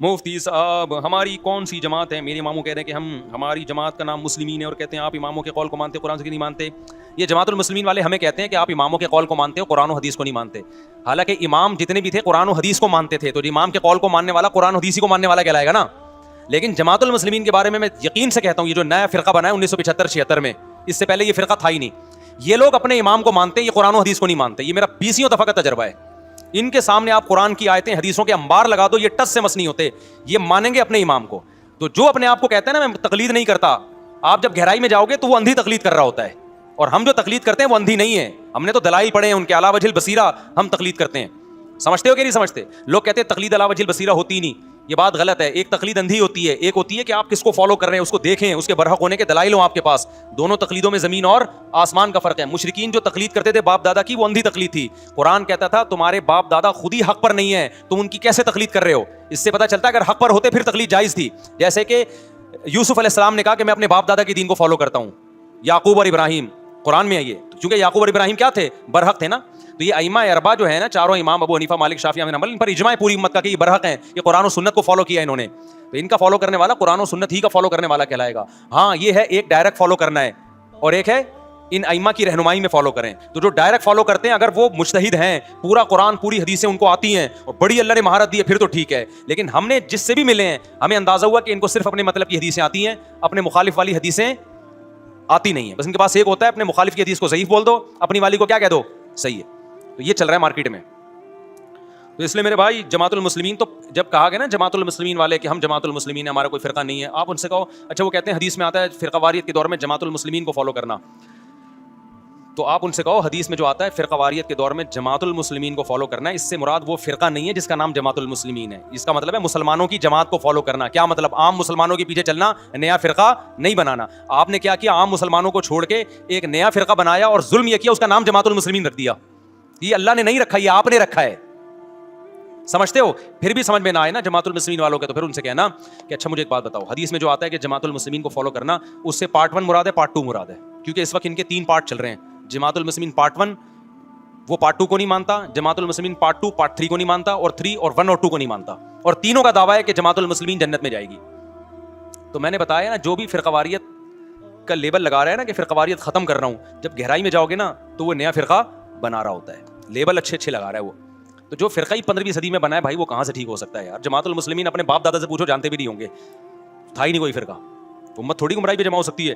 مفتی صاحب ہماری کون سی جماعت ہے؟ میرے اماموں کہہ رہے ہیں کہ ہماری جماعت کا نام مسلمین ہے، اور کہتے ہیں آپ اماموں کے قول کو مانتے قرآن سے نہیں مانتے. یہ جماعت المسلمین والے ہمیں کہتے ہیں کہ آپ اماموں کے قول کو مانتے ہو، قرآن و حدیث کو نہیں مانتے. حالانکہ امام جتنے بھی تھے قرآن و حدیث کو مانتے تھے، تو امام کے قول کو ماننے والا قرآن و حدیث کو ماننے والا کہلائے گا نا. لیکن جماعت المسلمین کے بارے میں یقین سے کہتا ہوں، یہ جو نیا فرقہ بنا ہے 1975-76 میں، اس سے پہلے یہ فرقہ تھا ہی نہیں. یہ لوگ اپنے امام کو مانتے ہیں، یہ قرآن و حدیث کو نہیں مانتے. یہ میرا 20 دفعہ کا تجربہ ہے. ان کے سامنے آپ قرآن کی آیتیں حدیثوں کے انبار لگا دو، یہ ٹس سے مس نہیں ہوتے. یہ مانیں گے اپنے امام کو. تو جو اپنے آپ کو کہتا ہے نا میں تقلید نہیں کرتا، آپ جب گہرائی میں جاؤ گے تو وہ اندھی تقلید کر رہا ہوتا ہے. اور ہم جو تقلید کرتے ہیں وہ اندھی نہیں ہے، ہم نے تو دلائل پڑھے ہیں، ان کے علا وجہ البصیرہ ہم تقلید کرتے ہیں. سمجھتے ہو کہ نہیں سمجھتے؟ لوگ کہتے ہیں تقلید علا وجہ البصیرہ ہوتی نہیں. یہ بات غلط ہے. ایک تقلید اندھی ہوتی ہے، ایک ہوتی ہے کہ آپ کس کو فالو کر رہے ہیں اس کو دیکھیں، اس کے برحق ہونے کے دلائل ہوں آپ کے پاس. دونوں تقلیدوں میں زمین اور آسمان کا فرق ہے. مشرکین جو تقلید کرتے تھے باپ دادا کی، وہ اندھی تقلید تھی. قرآن کہتا تھا تمہارے باپ دادا خود ہی حق پر نہیں ہے، تم ان کی کیسے تقلید کر رہے ہو؟ اس سے پتہ چلتا ہے اگر حق پر ہوتے پھر تقلید جائز تھی. جیسے کہ یوسف علیہ السلام نے کہا کہ میں اپنے باپ دادا کے دین کو فالو کرتا ہوں. یعقوب اور ابراہیم قرآن میں ہے یہ، چونکہ یعقوب اور ابراہیم کیا تھے؟ برحق تھے نا. تو یہ ائمہ اربعہ جو ہے نا، چاروں امام ابو حنیفہ مالک شافعی احمد حنبل، ان پر اجماع ہے پوری امت کا کہ یہ برحق ہیں، یہ قرآن و سنت کو فالو کیا انہوں نے. تو ان کا فالو کرنے والا قرآن و سنت ہی کا فالو کرنے والا کہلائے گا. ہاں یہ ہے ایک ڈائریکٹ فالو کرنا ہے، اور ایک ہے ان ائمہ کی رہنمائی میں فالو کریں. تو جو ڈائریکٹ فالو کرتے ہیں اگر وہ مجتہد ہیں، پورا قرآن پوری حدیثیں ان کو آتی ہیں اور بڑی اللہ نے مہارت دی ہے، پھر تو ٹھیک ہے. لیکن ہم نے جس سے بھی ملے ہیں ہمیں اندازہ ہوا کہ ان کو صرف اپنے مطلب کی حدیثیں آتی ہیں، اپنے مخالف والی حدیثیں آتی نہیں ہیں. بس ان کے پاس ایک ہوتا ہے اپنے مخالف کی حدیث کو ضعیف بول دو، اپنی والی کو کیا کہہ دو؟ صحیح ہے. تو یہ چل رہا ہے مارکیٹ میں. تو اس لیے میرے بھائی جماعت المسلمین، تو جب کہا گیا نا جماعت المسلمین والے کہ ہم جماعت المسلمین ہیں، ہمارا کوئی فرقہ نہیں ہے، آپ ان سے کہو اچھا وہ کہتے ہیں حدیث میں آتا ہے فرقہ واریت کے دور میں جماعت المسلمین کو فالو کرنا. تو آپ ان سے کہو حدیث میں جو آتا ہے فرقہ واریت کے دور میں جماعت المسلمین کو فالو کرنا ہے، اس سے مراد وہ فرقہ نہیں ہے جس کا نام جماعت المسلمین ہے. اس کا مطلب ہے مسلمانوں کی جماعت کو فالو کرنا. کیا مطلب؟ عام مسلمانوں کے پیچھے چلنا، نیا فرقہ نہیں بنانا. آپ نے کیا کیا؟ عام مسلمانوں کو چھوڑ کے ایک نیا فرقہ بنایا اور ظلم یہ کیا، اس کا نام جماعت المسلمین رکھ دیا. یہ اللہ نے نہیں رکھا، یہ آپ نے رکھا ہے. سمجھتے ہو؟ پھر بھی سمجھ میں نہ آئے نا جماعت المسلمین والوں کے، تو پھر ان سے کہنا کہ اچھا مجھے ایک بات بتاؤ، حدیث میں جو آتا ہے کہ جماعت المسلمین کو فالو کرنا، اس سے پارٹ 1 مراد ہے، پارٹ 2 مراد ہے؟ کیونکہ اس وقت ان کے 3 پارٹ چل رہے ہیں. جماعت المسلمین پارٹ 1 وہ پارٹ 2 کو نہیں مانتا، جماعت المسلمین پارٹ 2 پارٹ 3 کو نہیں مانتا، اور 3 اور 1 اور 2 کو نہیں مانتا، اور تینوں کا دعویٰ ہے کہ جماعت المسلمین جنت میں جائے گی. تو میں نے بتایا نا جو بھی فرقہ واریت کا لیبل لگا رہا ہے نا کہ فرقہ واریت ختم کر رہا ہوں، جب گہرائی میں جاؤ گے نا تو وہ نیا فرقہ بنا رہا ہوتا ہے. لیبل اچھے لگا رہا ہے وہ. تو جو فرقہ ہی 15ویں صدی میں بنا ہے بھائی، وہ کہاں سے ٹھیک ہو سکتا ہے یار؟ جماعت المسلمین اپنے باپ دادا سے پوچھو، جانتے بھی نہیں ہوں گے، تھا ہی نہیں کوئی فرقہ. امت تھوڑی گمراہی پہ جمع ہو سکتی ہے.